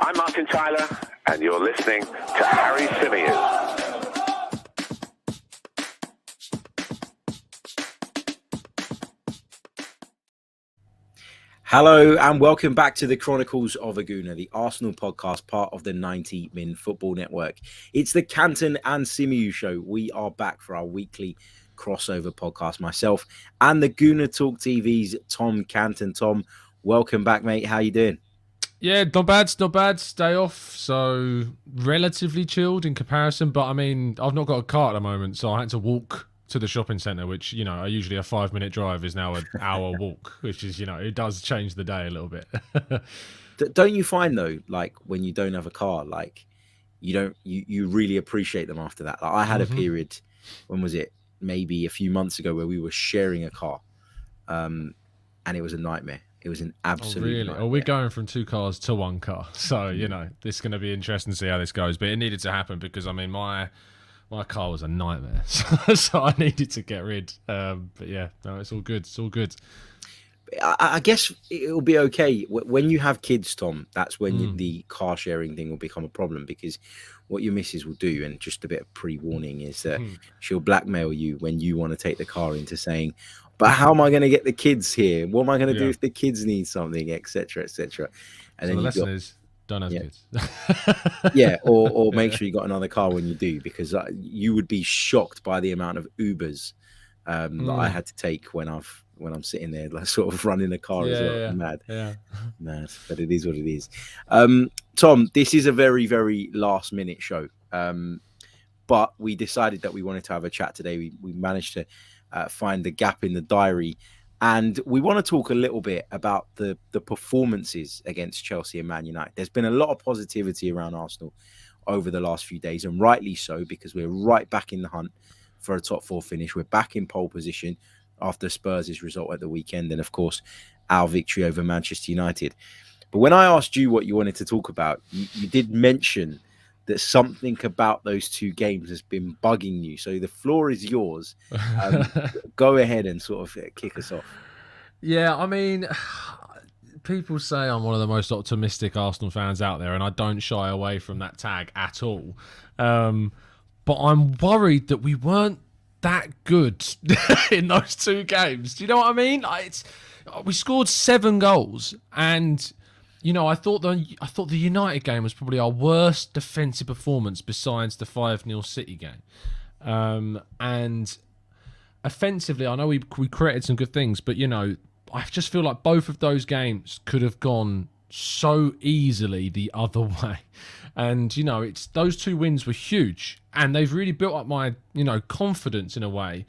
I'm Martin Tyler, and you're listening to Harry Symeou. Hello and welcome back to the Chronicles of a Gooner, the Arsenal podcast, part of the 90 Min Football Network. It's the Canton and Symeou show. We are back for our weekly crossover podcast. Myself and the Gooner Talk TV's Tom Canton. Tom, welcome back, mate. How you doing? Yeah, not bad. Day off, so relatively chilled in comparison. But I mean, I've not got a car at the moment, so I had to walk to the shopping centre, which, you know, usually a 5-minute drive is now an hour walk, which is, you know, it does change the day a little bit. Don't you find though, like when you don't have a car, like you really appreciate them after that? Like I had a period, when was it? Maybe a few months ago, where we were sharing a car, and it was a nightmare. It was an absolute nightmare. Oh, we're going from 2 cars to 1 car, so you know this is going to be interesting to see how this goes. But it needed to happen because I mean my car was a nightmare, so I needed to get rid. But yeah, no, it's all good. It's all good. I guess it'll be okay when you have kids, Tom. That's when the car sharing thing will become a problem, because what your missus will do, and just a bit of pre-warning, is that she'll blackmail you when you want to take the car into saying, "But how am I going to get the kids here? What am I going to do if the kids need something, etc., etc." And so then the lesson is, don't have kids. Yeah, or make sure you got another car when you do, because you would be shocked by the amount of Ubers that I had to take when I'm sitting there, like sort of running a car as well. Mad. But it is what it is. Tom, this is a very, very last minute show. But we decided that we wanted to have a chat today. We managed to find the gap in the diary. And we want to talk a little bit about the performances against Chelsea and Man United. There's been a lot of positivity around Arsenal over the last few days, and rightly so, because we're right back in the hunt for a top 4 finish. We're back in pole position after Spurs' result at the weekend, and of course, our victory over Manchester United. But when I asked you what you wanted to talk about, you did mention that something about those 2 games has been bugging you. So the floor is yours. Go ahead and sort of kick us off. Yeah, I mean, people say I'm one of the most optimistic Arsenal fans out there, and I don't shy away from that tag at all. But I'm worried that we weren't that good in those 2 games. Do you know what I mean? We scored 7 goals, and you know, I thought the United game was probably our worst defensive performance besides the 5-0 City game. And offensively, I know we created some good things, but you know, I just feel like both of those games could have gone so easily the other way. And you know, it's those 2 wins were huge, and they've really built up my, you know, confidence in a way.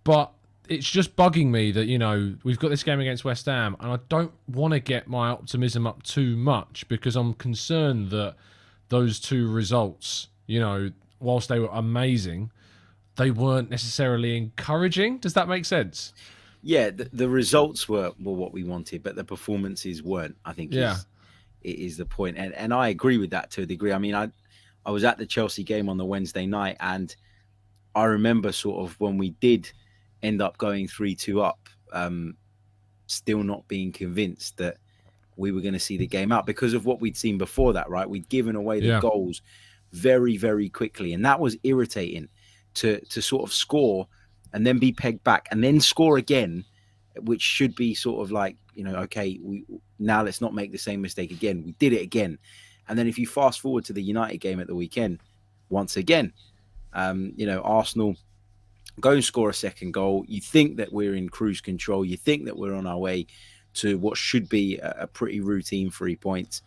But it's just bugging me that, you know, we've got this game against West Ham, and I don't want to get my optimism up too much, because I'm concerned that those 2 results, you know, whilst they were amazing, they weren't necessarily encouraging. Does that make sense? Yeah, the results were what we wanted, but the performances weren't, I think. Is the point. And I agree with that to a degree. I mean, I was at the Chelsea game on the Wednesday night, and I remember sort of when we did end up going 3-2 up, still not being convinced that we were going to see the game out because of what we'd seen before that, right? We'd given away the goals very, very quickly, and that was irritating to sort of score and then be pegged back and then score again, which should be sort of like, you know, okay, now let's not make the same mistake again. We did it again. And then if you fast forward to the United game at the weekend, once again, you know, Arsenal go and score a second goal. You think that we're in cruise control. You think that we're on our way to what should be a pretty routine 3 points.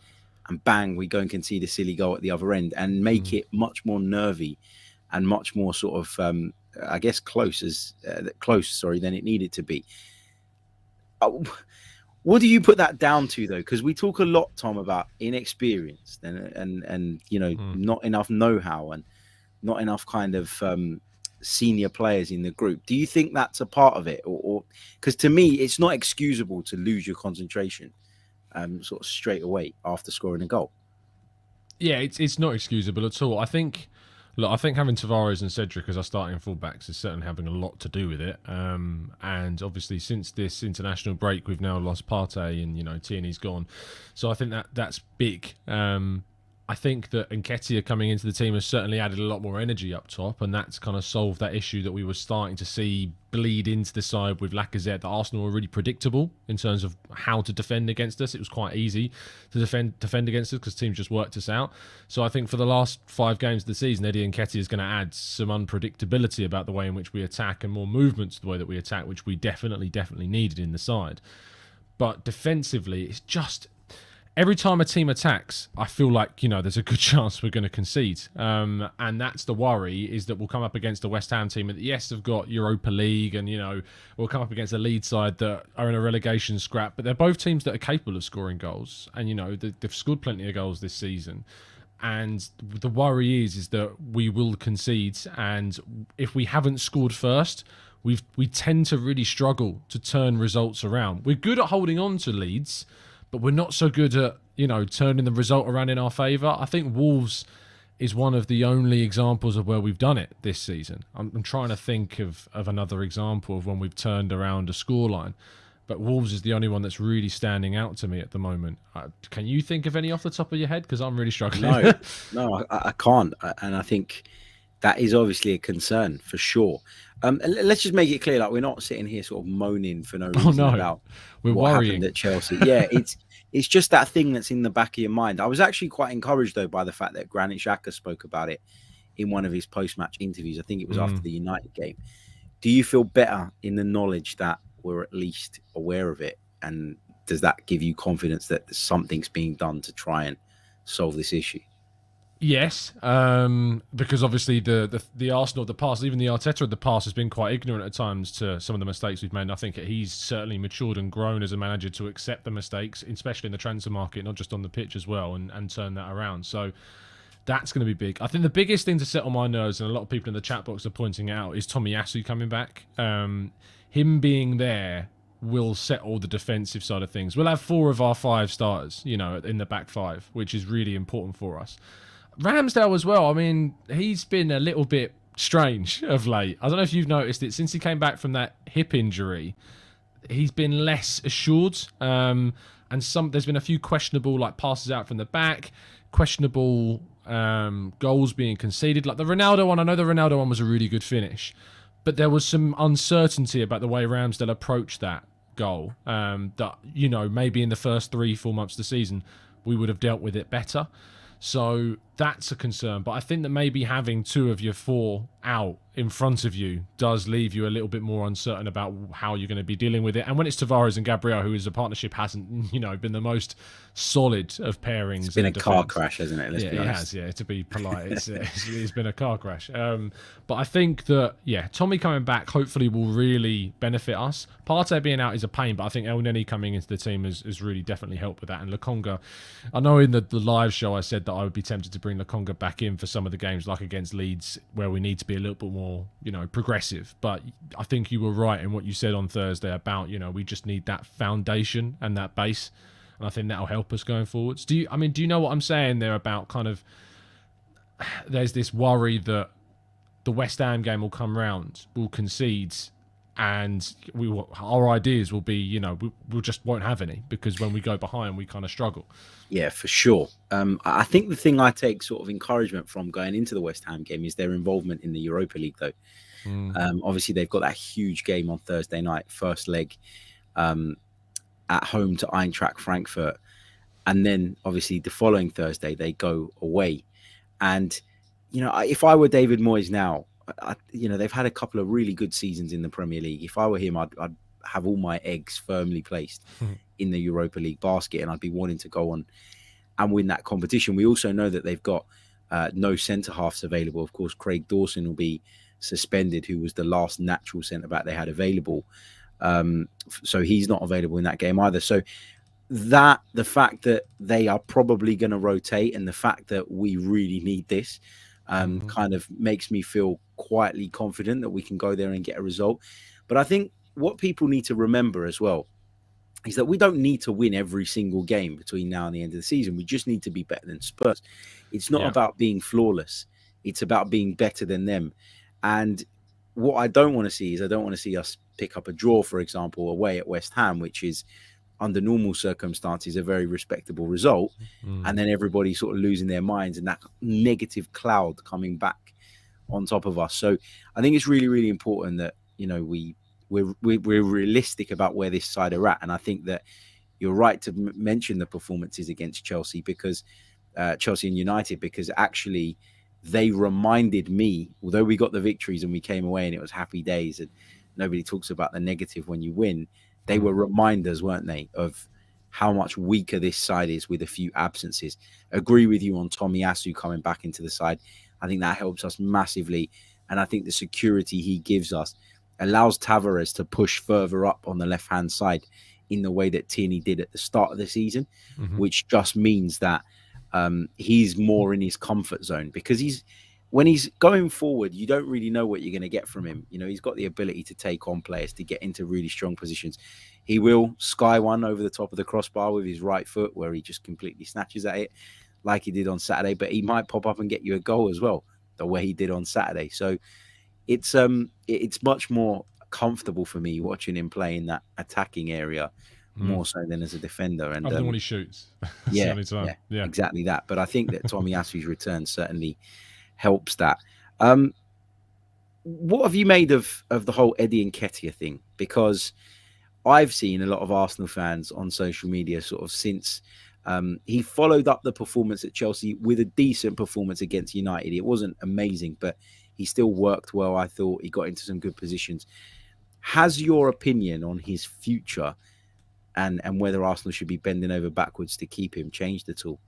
And bang, we go and concede a silly goal at the other end and make it much more nervy and much more sort of, I guess, close than it needed to be. What do you put that down to, though? Because we talk a lot, Tom, about inexperience and you know, not enough know-how and not enough kind of senior players in the group. Do you think that's a part of it? Or because to me, it's not excusable to lose your concentration sort of straight away after scoring a goal. Yeah, it's not excusable at all. I think Look, I think having Tavares and Cedric as our starting fullbacks is certainly having a lot to do with it. And obviously, since this international break, we've now lost Partey and Tierney's gone. So I think that's big. I think that Nketiah coming into the team has certainly added a lot more energy up top, and that's kind of solved that issue that we were starting to see bleed into the side with Lacazette. That Arsenal were really predictable in terms of how to defend against us. It was quite easy to defend against us because teams just worked us out. So I think for the last 5 games of the season, Eddie Nketiah is going to add some unpredictability about the way in which we attack and more movement to the way that we attack, which we definitely needed in the side. But defensively, it's just... Every time a team attacks, I feel like, there's a good chance we're going to concede. And that's the worry, is that we'll come up against a West Ham team that, yes, have got Europa League and, we'll come up against a Leeds side that are in a relegation scrap. But they're both teams that are capable of scoring goals. And, they've scored plenty of goals this season. And the worry is that we will concede. And if we haven't scored first, we tend to really struggle to turn results around. We're good at holding on to leads, but we're not so good at, turning the result around in our favour. I think Wolves is one of the only examples of where we've done it this season. I'm trying to think of another example of when we've turned around a scoreline. But Wolves is the only one that's really standing out to me at the moment. Can you think of any off the top of your head? Because I'm really struggling. No, I can't. And I think that is obviously a concern for sure. Let's just make it clear, like, we're not sitting here sort of moaning for no reason about we're what worrying. happened at Chelsea. Yeah, it's just that thing that's in the back of your mind. I was actually quite encouraged, though, by the fact that Granit Xhaka spoke about it in one of his post-match interviews. I think it was after the United game. Do you feel better in the knowledge that we're at least aware of it? And does that give you confidence that something's being done to try and solve this issue? Yes, because obviously the Arsenal of the past, even the Arteta of the past, has been quite ignorant at times to some of the mistakes we've made. And I think he's certainly matured and grown as a manager to accept the mistakes, especially in the transfer market, not just on the pitch as well, and turn that around. So that's going to be big. I think the biggest thing to set on my nerves, and a lot of people in the chat box are pointing out, is Tomiyasu coming back. Him being there will settle the defensive side of things. We'll have 4 of our 5 starters, in the back 5, which is really important for us. Ramsdale as well. I mean, he's been a little bit strange of late. I don't know if you've noticed it. Since he came back from that hip injury, he's been less assured. And there's been a few questionable passes out from the back, questionable goals being conceded. Like the Ronaldo one, I know the Ronaldo one was a really good finish, but there was some uncertainty about the way Ramsdale approached that goal. That maybe in the first 3-4 months of the season we would have dealt with it better. So that's a concern. But I think that maybe having 2 of your 4 out in front of you does leave you a little bit more uncertain about how you're going to be dealing with it. And when it's Tavares and Gabriel, who is a partnership, hasn't been the most solid of pairings. It's been a car crash, hasn't it? Let's be honest. It has. Yeah, to be polite, it's been a car crash. But I think that Tommy coming back hopefully will really benefit us. Partey being out is a pain, but I think El Neni coming into the team has really definitely helped with that. And Lokonga, I know in the live show I said that I would be tempted to bring Lokonga back in for some of the games, like against Leeds, where we need to be a little bit more, progressive. But I think you were right in what you said on Thursday about, we just need that foundation and that base. And I think that'll help us going forwards. Do you know what I'm saying there about kind of, there's this worry that the West Ham game will come round, we'll concede, and our ideas will be, we just won't have any, because when we go behind, we kind of struggle. Yeah, for sure. I think the thing I take sort of encouragement from going into the West Ham game is their involvement in the Europa League, though. Obviously, they've got that huge game on Thursday night, first leg, at home to Eintracht Frankfurt. And then, obviously, the following Thursday, they go away. And, if I were David Moyes now, they've had a couple of really good seasons in the Premier League. If I were him, I'd have all my eggs firmly placed in the Europa League basket, and I'd be wanting to go on and win that competition. We also know that they've got no centre-halves available. Of course, Craig Dawson will be suspended, who was the last natural centre-back they had available. So he's not available in that game either. So the fact that they are probably going to rotate, and the fact that we really need this kind of makes me feel quietly confident that we can go there and get a result. But I think what people need to remember as well is that we don't need to win every single game between now and the end of the season. We just need to be better than Spurs. It's not about being flawless. It's about being better than them. And what I don't want to see is I don't want to see us pick up a draw, for example, away at West Ham, which is under normal circumstances a very respectable result, and then everybody sort of losing their minds and that negative cloud coming back on top of us. So I think it's really, really important that, you know, we're realistic about where this side are at. And I think that you're right to mention the performances against Chelsea, because Chelsea and United, because actually they reminded me, although we got the victories and we came away and it was happy days and nobody talks about the negative when you win, they were reminders, weren't they, of how much weaker this side is with a few absences. Agree with you on Tomiyasu coming back into the side. I think that helps us massively. And I think the security he gives us allows Tavares to push further up on the left-hand side in the way that Tierney did at the start of the season, which just means that he's more in his comfort zone, because when he's going forward, you don't really know what you're going to get from him. You know, he's got the ability to take on players, to get into really strong positions. He will sky one over the top of the crossbar with his right foot, where he just completely snatches at it like he did on Saturday, but he might pop up and get you a goal as well, the way he did on Saturday. So it's much more comfortable for me watching him play in that attacking area more so than as a defender. And other than when he shoots. Yeah, exactly that. But I think that Tomiyasu's return certainly helps that. What have you made of the whole Eddie Nketiah thing? Because I've seen a lot of Arsenal fans on social media sort of since he followed up the performance at Chelsea with a decent performance against United. It wasn't amazing, but he still worked well. I thought he got into some good positions. Has your opinion on his future and whether Arsenal should be bending over backwards to keep him changed at all?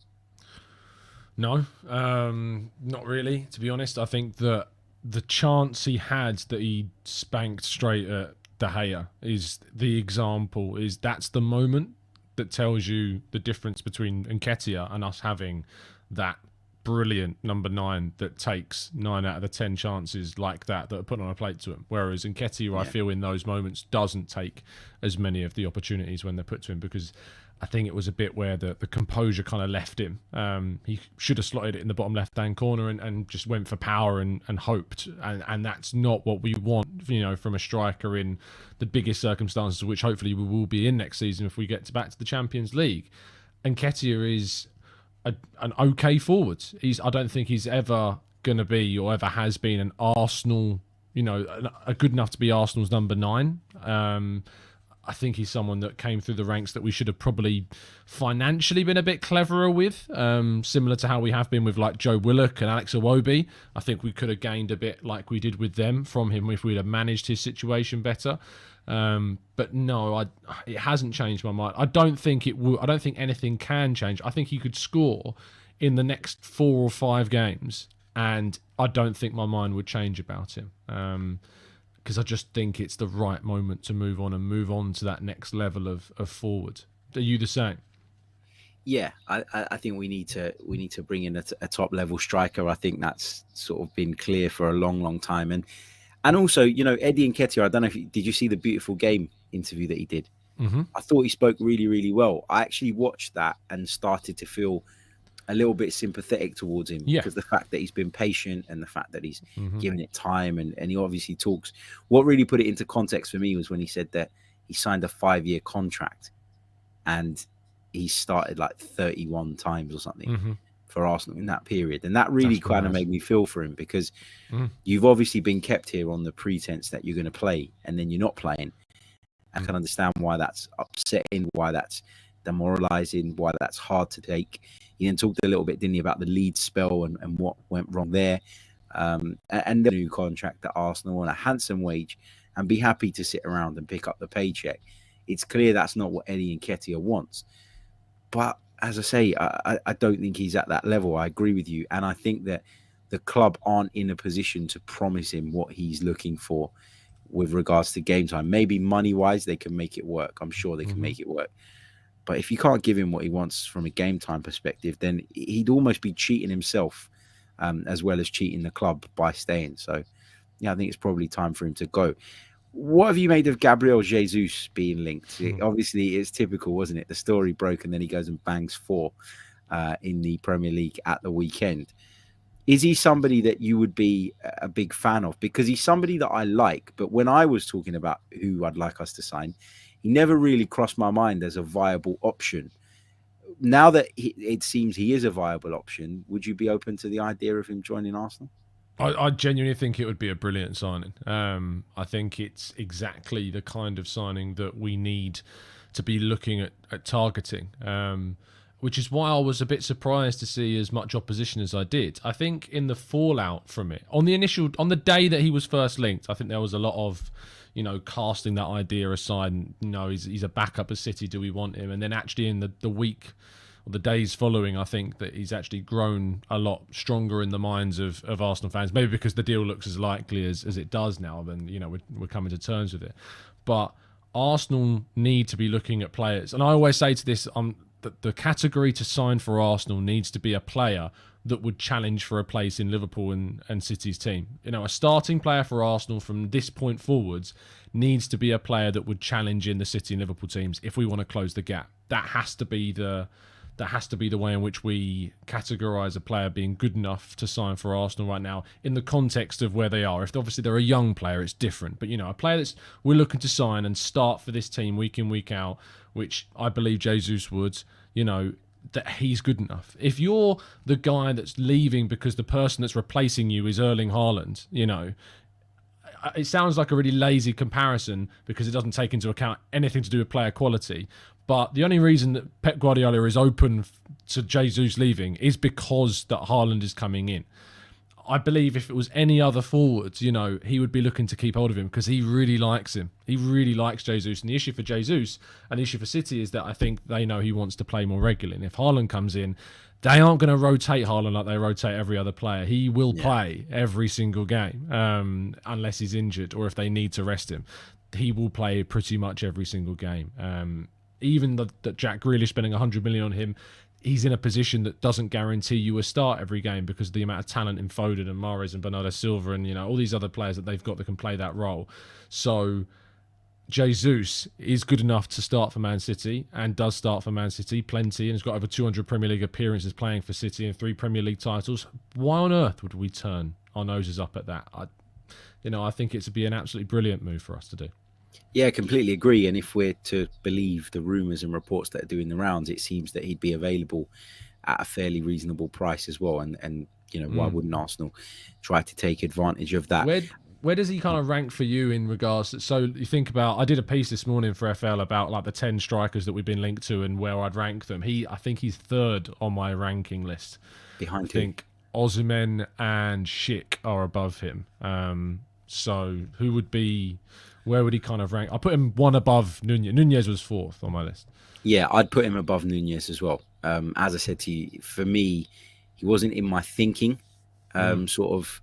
No, not really, to be honest. I think that the chance he had that he spanked straight at De Gea is the example, is that's the moment that tells you the difference between Nketiah and us having that brilliant number 9 that takes 9 out of the 10 chances like that are put on a plate to him. Whereas Nketiah, I feel in those moments, doesn't take as many of the opportunities when they're put to him, because I think it was a bit where the composure kind of left him. He should have slotted it in the bottom left-hand corner and just went for power and hoped. And that's not what we want, you know, from a striker in the biggest circumstances, which hopefully we will be in next season if we get back to the Champions League. Nketiah is an okay forward. I don't think he's ever going to be, or ever has been, an Arsenal, you know, a good enough to be Arsenal's number 9. I think he's someone that came through the ranks that we should have probably financially been a bit cleverer with, similar to how we have been with like Joe Willock and Alex Iwobi. I think we could have gained a bit like we did with them from him if we'd have managed his situation better. But no, it hasn't changed my mind. I don't think it will. I don't think anything can change. I think he could score in the next 4 or 5 games, and I don't think my mind would change about him. Because I just think it's the right moment to move on to that next level of forward. Are you the same? Yeah, I think we need to bring in a top level striker. I think that's sort of been clear for a long time. And also, you know, Eddie Nketiah, I don't know did you see the Beautiful Game interview that he did? I thought he spoke really, really well. I actually watched that and started to feel a little bit sympathetic towards him, because the fact that he's been patient and the fact that he's given it time and he obviously talks. What really put it into context for me was when he said that he signed a 5-year contract and he started like 31 times or something for Arsenal in that period. And that really kind of made me feel for him, because you've obviously been kept here on the pretense that you're going to play and then you're not playing. I can understand why that's upsetting, why that's demoralizing, why that's hard to take. He then talked a little bit, didn't he, about the Leeds spell and what went wrong there, and the new contract at Arsenal on a handsome wage, and be happy to sit around and pick up the paycheck. It's clear that's not what Eddie Nketiah wants. But as I say, I don't think he's at that level. I agree with you, and I think that the club aren't in a position to promise him what he's looking for with regards to game time. Maybe money-wise, they can make it work. I'm sure they can make it work. But if you can't give him what he wants from a game time perspective, then he'd almost be cheating himself as well as cheating the club by staying. So, yeah, I think it's probably time for him to go. What have you made of Gabriel Jesus being linked? Obviously, it's typical, wasn't it? The story broke and then he goes and bangs 4 in the Premier League at the weekend. Is he somebody that you would be a big fan of? Because he's somebody that I like, but when I was talking about who I'd like us to sign, he never really crossed my mind as a viable option. Now that it seems he is a viable option, would you be open to the idea of him joining Arsenal? I genuinely think it would be a brilliant signing. I think it's exactly the kind of signing that we need to be looking at targeting. Which is why I was a bit surprised to see as much opposition as I did. I think in the fallout from it, on the day that he was first linked, I think there was a lot of, casting that idea aside. He's a backup at City. Do we want him? And then actually in the week or the days following, I think that he's actually grown a lot stronger in the minds of Arsenal fans. Maybe because the deal looks as likely as it does now. Then we're coming to terms with it. But Arsenal need to be looking at players, and I always say to this, the category to sign for Arsenal needs to be a player that would challenge for a place in Liverpool and City's team. A starting player for Arsenal from this point forwards needs to be a player that would challenge in the City and Liverpool teams if we want to close the gap. That has to be the way in which we categorise a player being good enough to sign for Arsenal right now in the context of where they are. If obviously they're a young player, it's different. But, a player we're looking to sign and start for this team week in, week out, which I believe Jesus would, that he's good enough. If you're the guy that's leaving because the person that's replacing you is Erling Haaland, it sounds like a really lazy comparison because it doesn't take into account anything to do with player quality. But the only reason that Pep Guardiola is open to Jesus leaving is because that Haaland is coming in. I believe if it was any other forwards, he would be looking to keep hold of him because he really likes him. He really likes Jesus. And the issue for Jesus and the issue for City is that I think they know he wants to play more regularly. And if Haaland comes in, they aren't going to rotate Haaland like they rotate every other player. He will play every single game unless he's injured or if they need to rest him. He will play pretty much every single game. Even that Jack Grealish spending 100 million on him, he's in a position that doesn't guarantee you a start every game because of the amount of talent in Foden and Mahrez and Bernardo Silva and all these other players that they've got that can play that role. So Jesus is good enough to start for Man City and does start for Man City plenty and has got over 200 Premier League appearances playing for City and 3 Premier League titles. Why on earth would we turn our noses up at that? I think it would be an absolutely brilliant move for us to do. Yeah, completely agree. And if we're to believe the rumours and reports that are doing the rounds, it seems that he'd be available at a fairly reasonable price as well. And why wouldn't Arsenal try to take advantage of that? Where does he kind of rank for you in regards to, so you think about, I did a piece this morning for FL about like the 10 strikers that we've been linked to and where I'd rank them. I think he's third on my ranking list. Behind I think Osimhen and Schick are above him. So where would he kind of rank? I put him one above Nunez. Nunez was fourth on my list. Yeah, I'd put him above Nunez as well. As I said to you, for me, he wasn't in my thinking sort of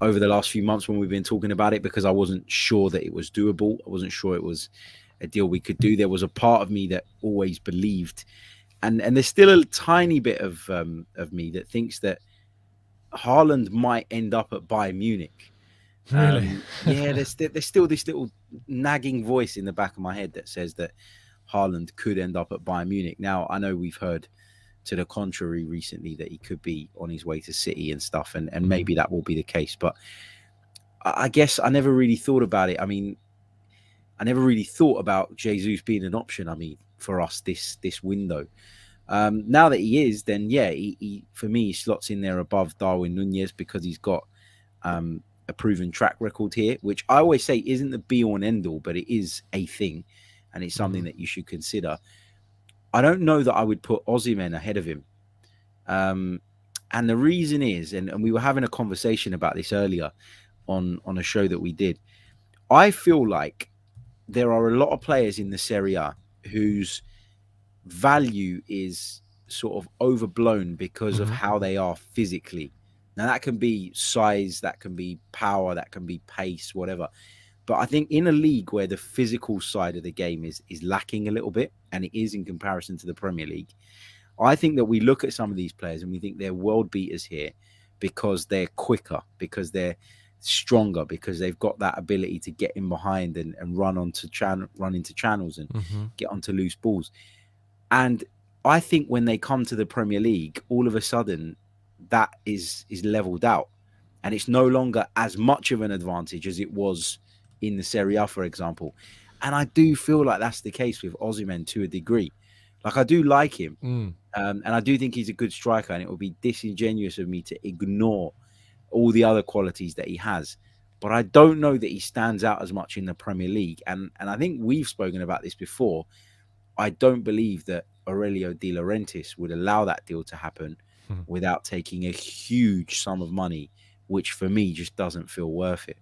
over the last few months when we've been talking about it because I wasn't sure that it was doable. I wasn't sure it was a deal we could do. There was a part of me that always believed, and there's still a tiny bit of me that thinks that Haaland might end up at Bayern Munich. Really? Yeah, there's still this little nagging voice in the back of my head that says that Haaland could end up at Bayern Munich. Now, I know we've heard to the contrary recently that he could be on his way to City and stuff, and maybe that will be the case. But I guess I never really thought about it. I mean, I never really thought about Jesus being an option, for us this window. Now that he is, then yeah, he for me, he slots in there above Darwin Nunez because he's got a proven track record here, which I always say isn't the be all and end all, but it is a thing, and it's something that you should consider. I don't know that I would put Osimhen ahead of him. And the reason is, and we were having a conversation about this earlier on a show that we did, I feel like there are a lot of players in the Serie A whose value is sort of overblown because of how they are physically. Now, that can be size, that can be power, that can be pace, whatever. But I think in a league where the physical side of the game is lacking a little bit, and it is in comparison to the Premier League, I think that we look at some of these players and we think they're world beaters here because they're quicker, because they're stronger, because they've got that ability to get in behind and run into channels and get onto loose balls. And I think when they come to the Premier League, all of a sudden, that is leveled out, and it's no longer as much of an advantage as it was in the Serie A, for example. And I do feel like that's the case with Osimhen to a degree. Like, I do like him, and I do think he's a good striker, and it would be disingenuous of me to ignore all the other qualities that he has. But I don't know that he stands out as much in the Premier League. And I think we've spoken about this before. I don't believe that Aurelio De Laurentiis would allow that deal to happen without taking a huge sum of money, which for me just doesn't feel worth it.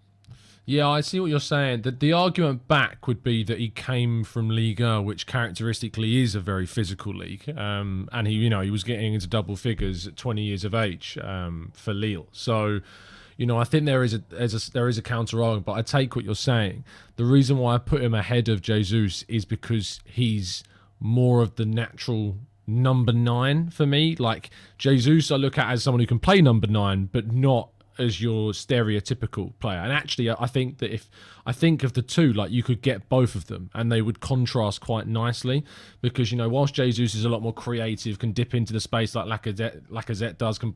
Yeah, I see what you're saying. The argument back would be that he came from Liga, which characteristically is a very physical league, and he was getting into double figures at 20 years of age for Lille. So, I think there is a counter argument, but I take what you're saying. The reason why I put him ahead of Jesus is because he's more of the natural number 9 for me. Like, Jesus, I look at as someone who can play number 9, but not as your stereotypical player. And actually, I think that if I think of the two, like, you could get both of them and they would contrast quite nicely, because, whilst Jesus is a lot more creative, can dip into the space like Lacazette does, can,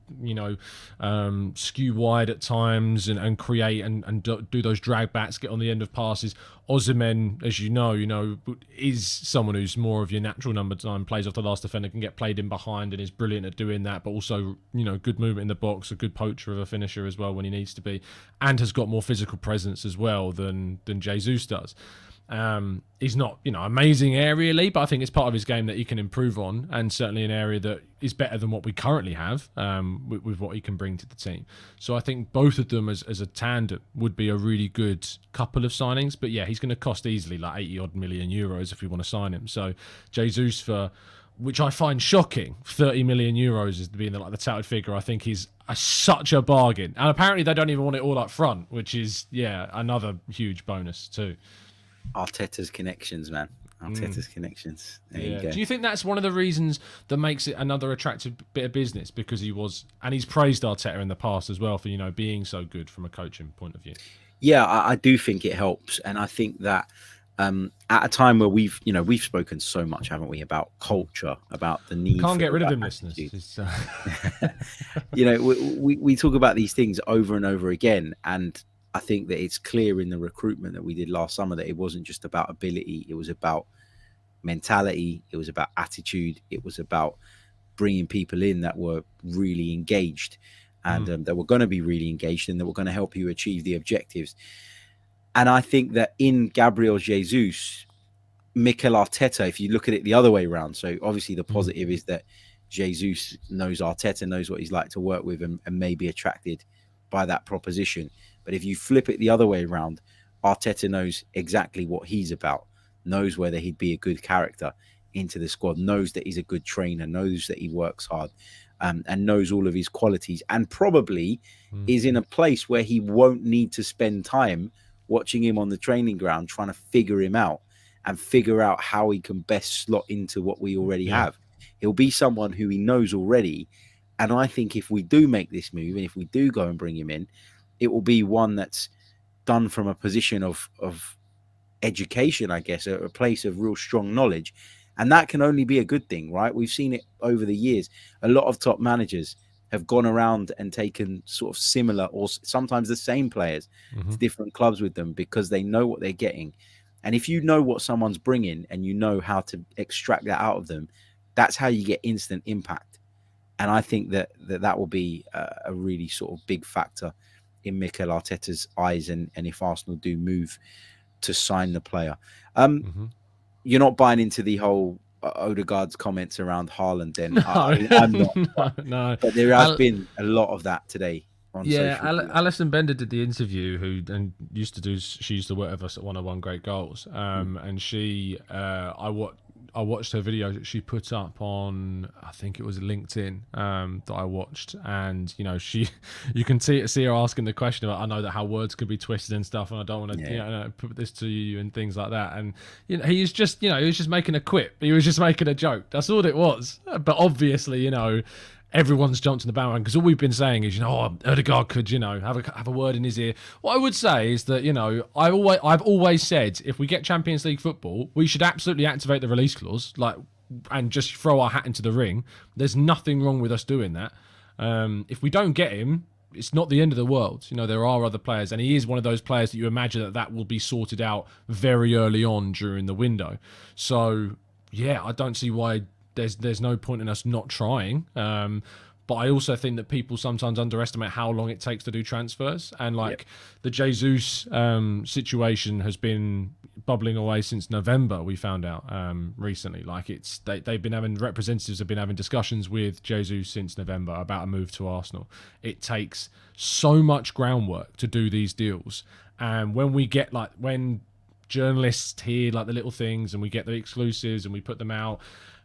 skew wide at times and create and do those drag backs, get on the end of passes. Osimhen, as you know, is someone who's more of your natural number 9, plays off the last defender, can get played in behind and is brilliant at doing that, but also, good movement in the box, a good poacher of a finisher as well when he needs to be, and has got more physical presence as well than Jesus does. He's not, amazing aerially, but I think it's part of his game that he can improve on, and certainly an area that is better than what we currently have with what he can bring to the team. So I think both of them as a tandem would be a really good couple of signings. But yeah, he's going to cost easily like 80 odd million euros if we want to sign him. So Jesus, for which I find shocking, 30 million euros is being the touted figure, I think is such a bargain. And apparently they don't even want it all up front, which is, another huge bonus too. Arteta's connections, man. Arteta's connections. There you go. Do you think that's one of the reasons that makes it another attractive bit of business? Because he's praised Arteta in the past as well for, being so good from a coaching point of view. Yeah, I do think it helps. And I think that at a time where we've spoken so much, haven't we, about culture, about the need. Can't get rid of him, listeners. We talk about these things over and over again, and I think that it's clear in the recruitment that we did last summer that it wasn't just about ability. It was about mentality. It was about attitude. It was about bringing people in that were really engaged and that were going to be really engaged and that were going to help you achieve the objectives. And I think that in Gabriel Jesus, Mikel Arteta, if you look at it the other way around, so obviously the positive is that Jesus knows Arteta, knows what he's like to work with and may be attracted by that proposition. But if you flip it the other way around, Arteta knows exactly what he's about, knows whether he'd be a good character into the squad, knows that he's a good trainer, knows that he works hard, and knows all of his qualities, and probably is in a place where he won't need to spend time watching him on the training ground, trying to figure him out and figure out how he can best slot into what we already have. He'll be someone who he knows already. And I think if we do make this move and if we do go and bring him in, it will be one that's done from a position of education, I guess, a place of real strong knowledge. And that can only be a good thing, right? We've seen it over the years. A lot of top managers have gone around and taken sort of similar or sometimes the same players to different clubs with them because they know what they're getting. And if you know what someone's bringing and you know how to extract that out of them, that's how you get instant impact. And I think that will be a really sort of big factor in Mikel Arteta's eyes and if Arsenal do move to sign the player. You're not buying into the whole Odegaard's comments around Haaland then? No, I'm not. No. But there has been a lot of that today. Alison Bender did the interview, she used to work with us at 101 Great Goals, and she I watched her video that she put up on, I think it was LinkedIn, that I watched, and you can see her asking the question about, I know that how words can be twisted and stuff, and I don't want to put this to you and things like that. And he was just making a quip, he was just making a joke. That's all it was. But obviously, everyone's jumped in the bandwagon because all we've been saying is, Odegaard could, have a word in his ear. What I would say is that, I've always said if we get Champions League football, we should absolutely activate the release clause, and just throw our hat into the ring. There's nothing wrong with us doing that. If we don't get him, it's not the end of the world. You know, there are other players, and he is one of those players that you imagine that will be sorted out very early on during the window. So, yeah, I don't see why there's no point in us not trying. But I also think that people sometimes underestimate how long it takes to do transfers. And the Jesus situation has been bubbling away since November, we found out recently. They've been having, representatives have been having discussions with Jesus since November about a move to Arsenal. It takes so much groundwork to do these deals. And when we get when journalists hear the little things and we get the exclusives and we put them out,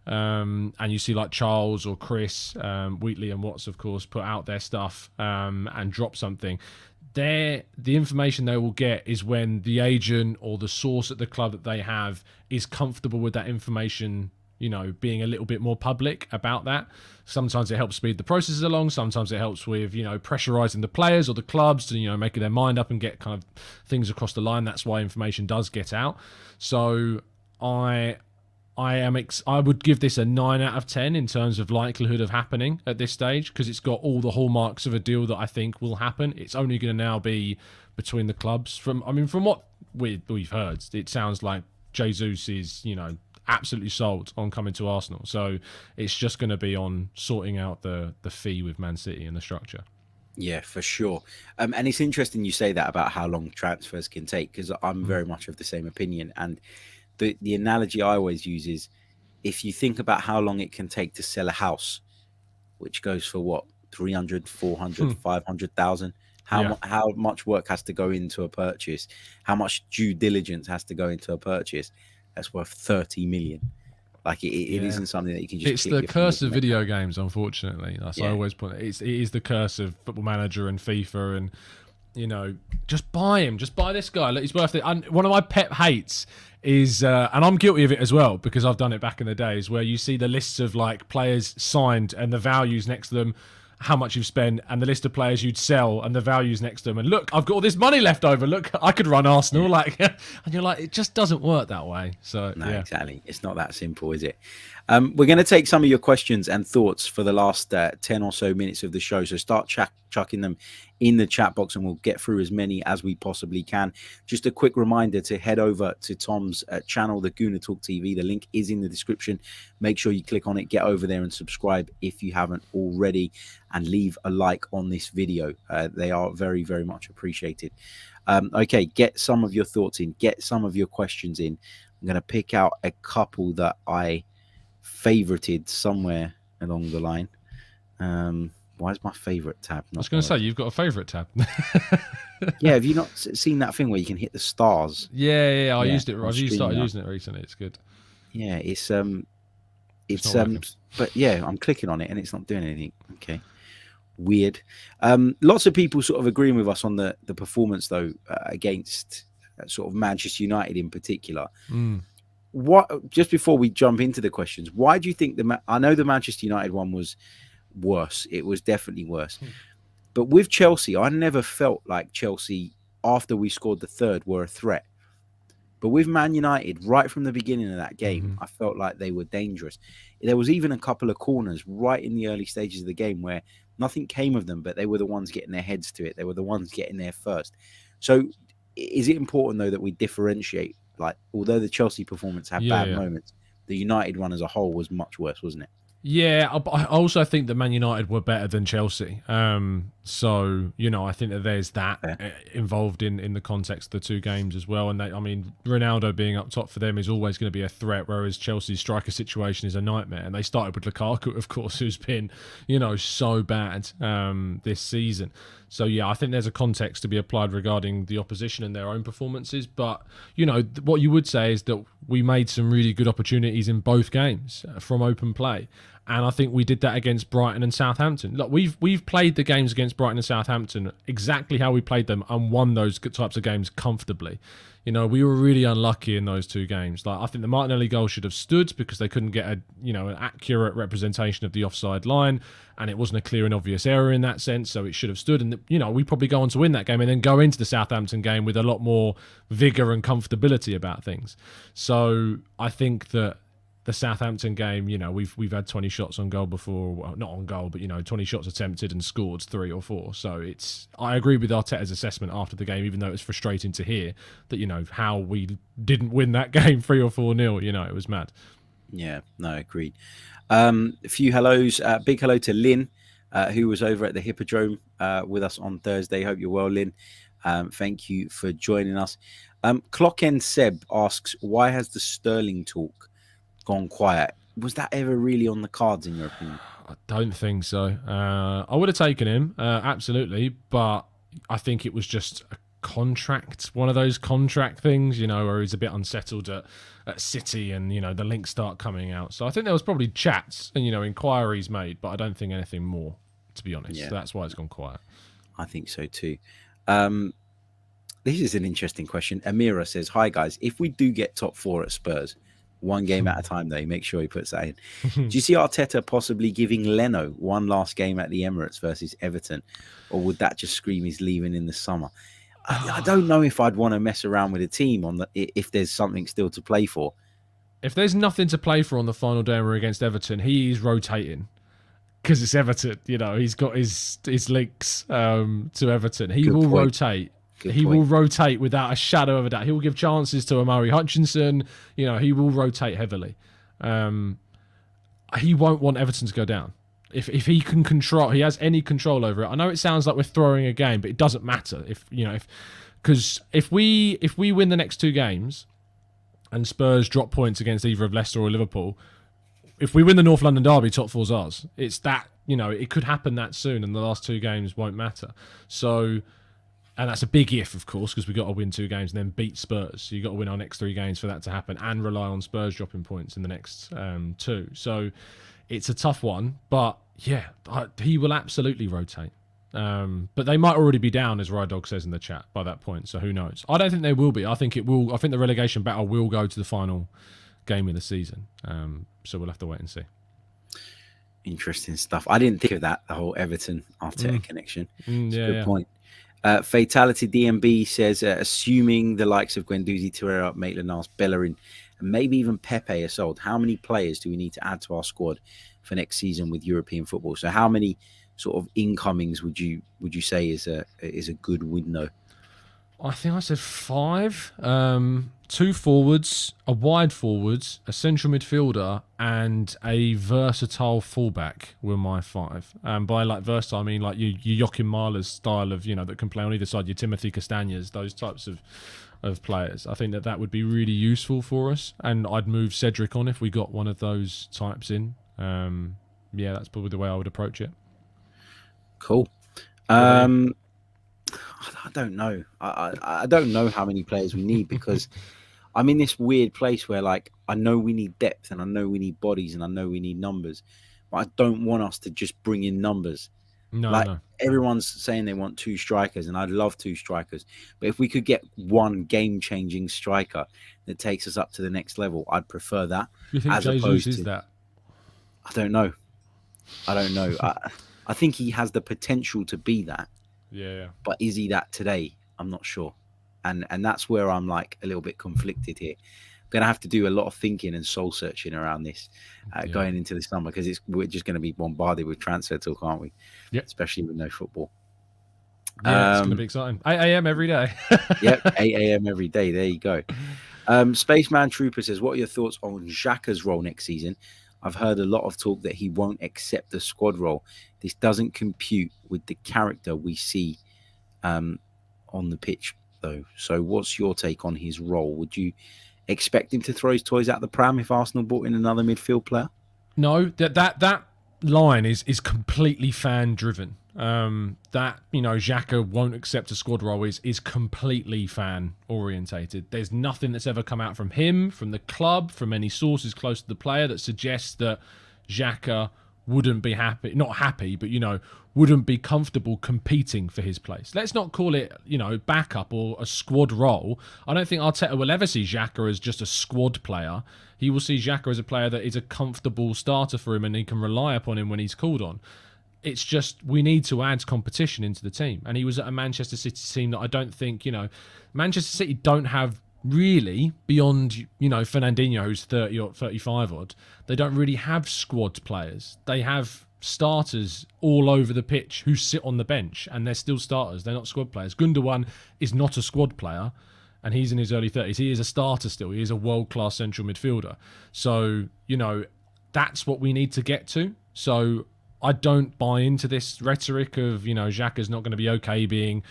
and you see Charles or Chris, Wheatley and Watts, of course, put out their stuff and drop something. The information they will get is when the agent or the source at the club that they have is comfortable with that information, being a little bit more public about that. Sometimes it helps speed the processes along. Sometimes it helps with, pressurizing the players or the clubs to, making their mind up and get kind of things across the line. That's why information does get out. So I would give this a 9 out of 10 in terms of likelihood of happening at this stage, because it's got all the hallmarks of a deal that I think will happen. It's only going to now be between the clubs. From what we've heard, it sounds like Jesus is, absolutely sold on coming to Arsenal. So it's just going to be on sorting out the fee with Man City and the structure. Yeah, for sure. And it's interesting you say that about how long transfers can take, because I'm very much of the same opinion. And the analogy I always use is, if you think about how long it can take to sell a house, which goes for what, 300, 400, 500,000, how much work has to go into a purchase, how much due diligence has to go into a purchase that's worth 30 million. It isn't something that you can just... It's the curse of video games, unfortunately. That's I always point. It is the curse of Football Manager and FIFA, and just buy him. Just buy this guy. Look, he's worth it. And one of my pet hates is, and I'm guilty of it as well, because I've done it back in the days, where you see the lists of players signed and the values next to them, how much you've spent, and the list of players you'd sell and the values next to them. And look, I've got all this money left over. Look, I could run Arsenal. And you're like, it just doesn't work that way. So no, exactly. It's not that simple, is it? We're going to take some of your questions and thoughts for the last 10 or so minutes of the show. So start chucking them in the chat box and we'll get through as many as we possibly can. Just a quick reminder to head over to Tom's channel, the Gooner Talk TV. The link is in the description. Make sure you click on it, get over there and subscribe if you haven't already, and leave a like on this video. They are very, very much appreciated. Okay, get some of your thoughts in, get some of your questions in. I'm going to pick out a couple that I favorited somewhere along the line. Why is my favorite tab not? I was going to say, you've got a favorite tab. Yeah, have you not seen that thing where you can hit the stars? Yeah, I used it. I've started using it recently. It's good. Yeah, but yeah, I'm clicking on it and it's not doing anything. Okay, weird. Lots of people sort of agreeing with us on the performance though, against sort of Manchester United in particular. What, just before we jump into the questions, why do you think I know the Manchester United one was worse. It was definitely worse. But with Chelsea, I never felt like Chelsea, after we scored the third, were a threat. But with Man United, right from the beginning of that game, I felt like they were dangerous. There was even a couple of corners right in the early stages of the game where nothing came of them, but they were the ones getting their heads to it. They were the ones getting there first. So is it important, though, that we differentiate? Although the Chelsea performance had bad moments, the United one as a whole was much worse, wasn't it? Yeah, I also think that Man United were better than Chelsea. So, I think that there's that involved in the context of the two games as well. And Ronaldo being up top for them is always going to be a threat, whereas Chelsea's striker situation is a nightmare. And they started with Lukaku, of course, who's been, so bad this season. So, yeah, I think there's a context to be applied regarding the opposition and their own performances. But, what you would say is that we made some really good opportunities in both games from open play. And I think we did that against Brighton and Southampton. Look, we've played the games against Brighton and Southampton exactly how we played them and won those types of games comfortably. We were really unlucky in those two games. I think the Martinelli goal should have stood because they couldn't get an accurate representation of the offside line, and it wasn't a clear and obvious error in that sense, so it should have stood. And we probably go on to win that game and then go into the Southampton game with a lot more vigour and comfortability about things. So I think that the Southampton game, we've had 20 shots on goal before, well, not on goal, but 20 shots attempted and scored 3 or 4. So I agree with Arteta's assessment after the game, even though it was frustrating to hear that how we didn't win that game 3 or 4-0. It was mad. Yeah, no, agreed. A few hellos. Big hello to Lynn, who was over at the Hippodrome with us on Thursday. Hope you're well, Lynn. Thank you for joining us. Clock End Seb asks, why has the Sterling talk gone quiet? Was that ever really on the cards in your opinion? I don't think so. I would have taken him, absolutely, but I think it was just a contract, one of those contract things, where he's a bit unsettled at City and, the links start coming out. So I think there was probably chats and, inquiries made, but I don't think anything more, to be honest. Yeah. So that's why it's gone quiet. I think so too. This is an interesting question. Amira says, hi guys, if we do get top 4 at Spurs, one game at a time though, make sure he puts that in. Do you see Arteta possibly giving Leno one last game at the Emirates versus Everton? Or would that just scream he's leaving in the summer? I don't know if I'd want to mess around with a team if there's something still to play for. If there's nothing to play for on the final day we're against Everton, he's rotating. Because it's Everton, he's got his links to Everton. He will rotate. He will rotate without a shadow of a doubt. He will give chances to Amari Hutchinson. He will rotate heavily. He won't want Everton to go down. If he can control, he has any control over it. I know it sounds like we're throwing a game, but it doesn't matter. Because if we win the next 2 games and Spurs drop points against either of Leicester or Liverpool, if we win the North London derby, top 4's ours. It's that, it could happen that soon, and the last 2 games won't matter. So. And that's a big if, of course, because we've got to win 2 games and then beat Spurs. So you've got to win our next 3 games for that to happen and rely on Spurs dropping points in the next 2. So it's a tough one. But, yeah, he will absolutely rotate. But they might already be down, as Rydog says in the chat, by that point. So who knows? I don't think they will be. I think the relegation battle will go to the final game of the season. So we'll have to wait and see. Interesting stuff. I didn't think of that, the whole Everton-Arteta connection. It's a good point. Fatality DMB says, assuming the likes of Guendouzi, Torreira, Maitland-Niles, Bellerin, and maybe even Pepe are sold, how many players do we need to add to our squad for next season with European football? So how many sort of incomings would you say is a good window? I think I said 5. 2 forwards, a wide forward, a central midfielder, and a versatile fullback were my 5. By versatile, I mean your Joachim Mahler's style of that can play on either side. Your Timothy Castañas, those types of players. I think that would be really useful for us, and I'd move Cedric on if we got one of those types in. That's probably the way I would approach it. Cool. I don't know. I don't know how many players we need because I'm in this weird place where I know we need depth and I know we need bodies and I know we need numbers, but I don't want us to just bring in numbers. No. Everyone's saying they want 2 strikers and I'd love 2 strikers, but if we could get one game-changing striker that takes us up to the next level, I'd prefer that. You think Jesus is that? I don't know. I think he has the potential to be that. Yeah. But is he that today? I'm not sure. And that's where I'm a little bit conflicted here. I'm going to have to do a lot of thinking and soul searching around this going into the summer because we're just going to be bombarded with transfer talk, aren't we? Yeah. Especially with no football. Yeah, it's going to be exciting. 8 a.m. every day. Yep, 8 a.m. every day. There you go. Spaceman Trooper says, what are your thoughts on Xhaka's role next season? I've heard a lot of talk that he won't accept the squad role. This doesn't compute with the character we see on the pitch, though. So what's your take on his role? Would you expect him to throw his toys out the pram if Arsenal brought in another midfield player? No, that line is completely fan-driven. Xhaka won't accept a squad role is completely fan-orientated. There's nothing that's ever come out from him, from the club, from any sources close to the player that suggests that Xhaka wouldn't be happy, not happy, but, wouldn't be comfortable competing for his place. Let's not call it, backup or a squad role. I don't think Arteta will ever see Xhaka as just a squad player. He will see Xhaka as a player that is a comfortable starter for him and he can rely upon him when he's called on. It's just we need to add competition into the team. And he was at a Manchester City team that I don't think, Manchester City don't have really, beyond, you know, Fernandinho, who's 30 or 35 odd, they don't really have squad players. They have starters all over the pitch who sit on the bench, and they're still starters. They're not squad players. Gundogan is not a squad player, and he's in his early 30s. He is a starter still. He is a world-class central midfielder. So, you know, that's what we need to get to. So I don't buy into this rhetoric of, you know, Xhaka's not going to be okay being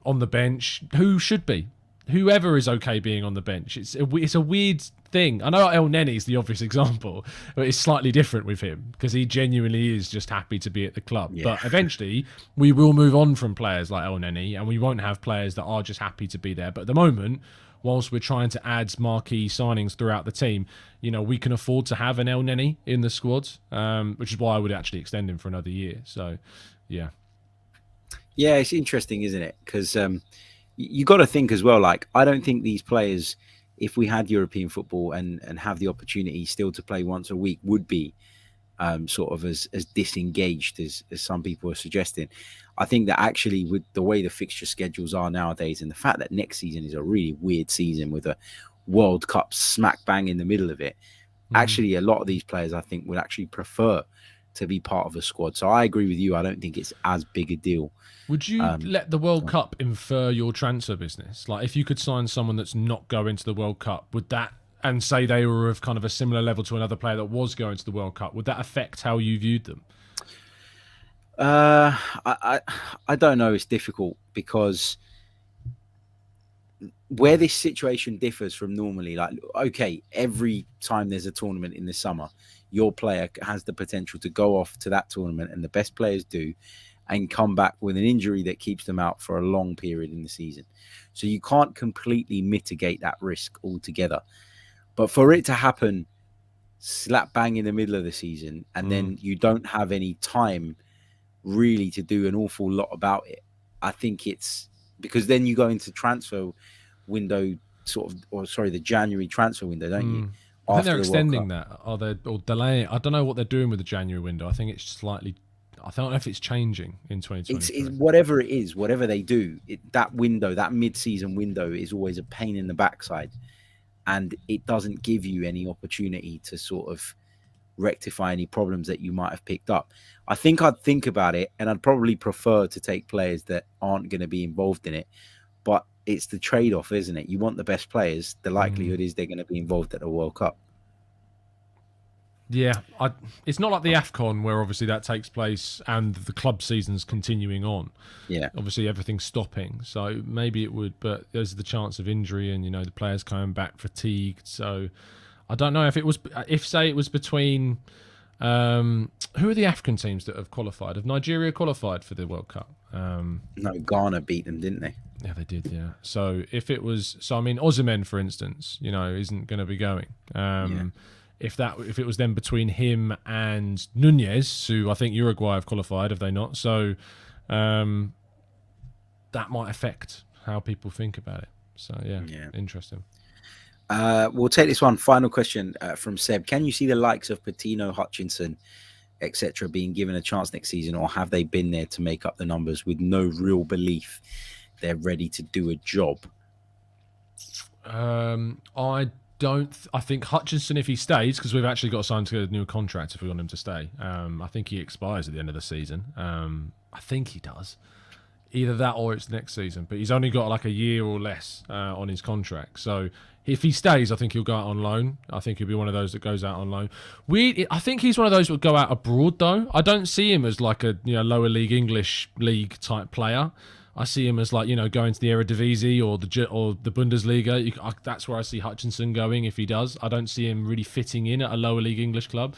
on the bench. Who should be? Whoever is okay being on the bench. It's a weird thing. I know El Neni is the obvious example, but it's slightly different with him because he genuinely is just happy to be at the club. Yeah. But eventually we will move on from players like El Neni, and we won't have players that are just happy to be there. But at the moment, whilst we're trying to add marquee signings throughout the team, you know, we can afford to have an El Neni in the squad, which is why I would actually extend him for another year. So, yeah. Yeah, it's interesting, isn't it? Because you got to think as well, like, I don't think these players, if we had European football and have the opportunity still to play once a week, would be sort of as disengaged as some people are suggesting. I think that actually with the way the fixture schedules are nowadays and the fact that next season is a really weird season with a World Cup smack bang in the middle of it, actually a lot of these players I think would actually prefer to be part of a squad. So I agree with you. I don't think it's as big a deal. Would you let the World Cup infer your transfer business? Like, if you could sign someone that's not going to the World Cup, would that, and say they were of kind of a similar level to another player that was going to the World Cup, would that affect how you viewed them? I don't know. It's difficult because where this situation differs from normally, like, okay, every time there's a tournament in the summer, your player has the potential to go off to that tournament, and the best players do, and come back with an injury that keeps them out for a long period in the season. So you can't completely mitigate that risk altogether. But for it to happen slap bang in the middle of the season, and then you don't have any time really to do an awful lot about it, I think it's because then you go into transfer window the January transfer window, don't you? I think they're extending that. Or delaying? I don't know what they're doing with the January window. I think it's slightly. I don't know if it's changing in 2023. It's whatever it is, whatever they do, that window, that mid-season window is always a pain in the backside, and it doesn't give you any opportunity to sort of rectify any problems that you might have picked up. I think I'd think about it, and I'd probably prefer to take players that aren't going to be involved in it. But it's the trade-off, isn't it? You want the best players. The likelihood is they're going to be involved at the World Cup. Yeah, it's not like the AFCON where obviously that takes place and the club season's continuing on. Yeah, obviously everything's stopping, so maybe it would, but there's the chance of injury and, you know, the players coming back fatigued. So I don't know if it was between who are the African teams that have qualified? Have Nigeria qualified for the World Cup? No, Ghana beat them, didn't they? Yeah, they did. Yeah. So if it was, I mean, Osimhen, for instance, you know, isn't going to be going. If it was then between him and Nunez, who I think Uruguay have qualified, have they not? So that might affect how people think about it. So yeah. Interesting. We'll take this one. Final question from Seb. Can you see the likes of Patino, Hutchinson, etc., being given a chance next season, or have they been there to make up the numbers with no real belief they're ready to do a job? I think Hutchinson, if he stays, because we've actually got to sign to a new contract if we want him to stay. I think he expires at the end of the season. I think he does. Either that or it's next season. But he's only got like a year or less on his contract. So if he stays, I think he'll go out on loan. I think he'll be one of those that goes out on loan. I think he's one of those that would go out abroad, though. I don't see him as like a lower league English league type player. I see him as, like, you know, going to the Eredivisie or the Bundesliga. That's where I see Hutchinson going if he does. I don't see him really fitting in at a lower league English club.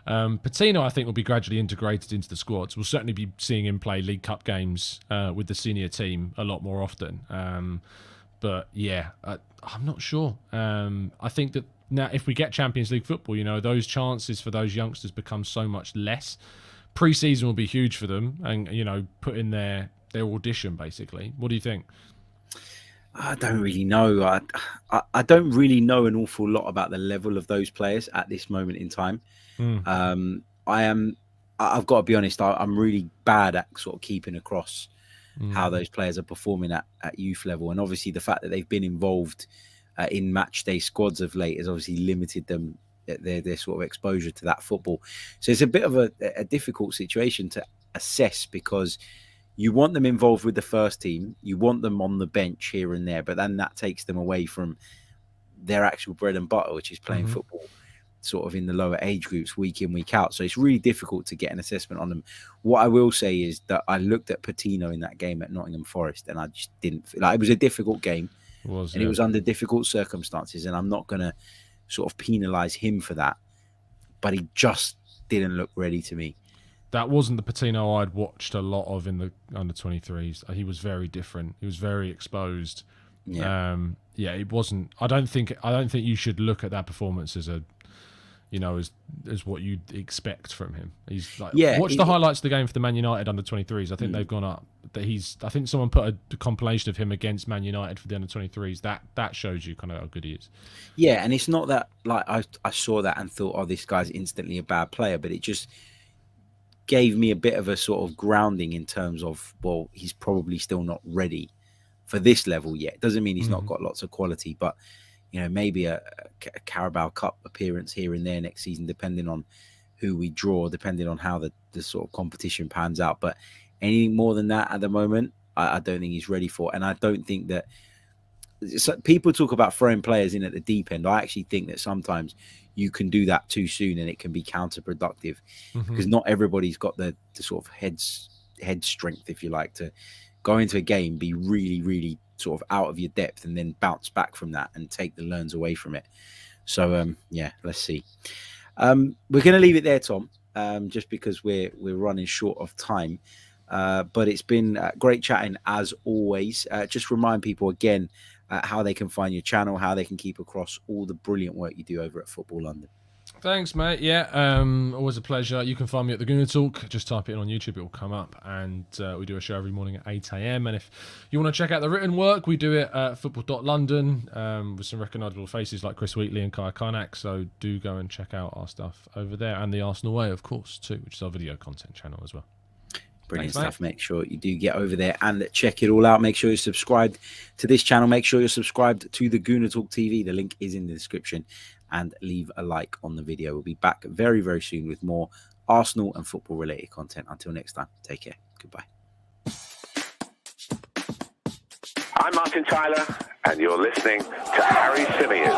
Patino, I think, will be gradually integrated into the squads. We'll certainly be seeing him play League Cup games with the senior team a lot more often. But yeah, I'm not sure. I think that now if we get Champions League football, you know, those chances for those youngsters become so much less. Pre-season will be huge for them, and, you know, put in their audition, basically. What do you think? I don't really know. I don't really know an awful lot about the level of those players at this moment in time. I've got to be honest, I'm really bad at sort of keeping across how those players are performing at youth level. And obviously the fact that they've been involved in match day squads of late has obviously limited them their sort of exposure to that football. So it's a bit of a difficult situation to assess, because you want them involved with the first team, you want them on the bench here and there, but then that takes them away from their actual bread and butter, which is playing football sort of in the lower age groups week in, week out. So it's really difficult to get an assessment on them. What I will say is that I looked at Patino in that game at Nottingham Forest, and I just didn't feel like it was a difficult game. It was under difficult circumstances, and I'm not going to sort of penalise him for that, but he just didn't look ready to me. That wasn't the Patino I'd watched a lot of in the under-23s. He was very different. He was very exposed. Yeah, it wasn't. I don't think you should look at that performance as as what you'd expect from him. He's like, watch the highlights of the game for the Man United under-23s. I think they've gone up. I think someone put a compilation of him against Man United for the under-23s. That shows you kind of how good he is. Yeah, and it's not that like I saw that and thought, oh, this guy's instantly a bad player, but it just gave me a bit of a sort of grounding in terms of, well, he's probably still not ready for this level yet. Doesn't mean he's not got lots of quality, but maybe a Carabao Cup appearance here and there next season, depending on who we draw, depending on how the sort of competition pans out. But anything more than that at the moment, I don't think he's ready for. And I don't think that people talk about throwing players in at the deep end. I actually think that sometimes you can do that too soon and it can be counterproductive, because not everybody's got the sort of head strength, if you like, to go into a game, be really, really sort of out of your depth, and then bounce back from that and take the learns away from it. So let's see. We're going to leave it there, Tom, just because we're running short of time. But it's been great chatting as always. Just remind people again how they can find your channel, how they can keep across all the brilliant work you do over at Football London. Thanks, mate. Yeah, always a pleasure. You can find me at the Gooner Talk. Just type it in on YouTube, it will come up. And we do a show every morning at 8 a.m. And if you want to check out the written work, we do it at football.london with some recognisable faces like Chris Wheatley and Kaya Karnak. So do go and check out our stuff over there. And the Arsenal Way, of course, too, which is our video content channel as well. Brilliant stuff. Make sure you do get over there and check it all out. Make sure you're subscribed to this channel. Make sure you're subscribed to the Gooner Talk TV. The link is in the description. And leave a like on the video. We'll be back very, very soon with more Arsenal and football related content. Until next time, take care. Goodbye. I'm Martin Tyler, and you're listening to Harry Symeou.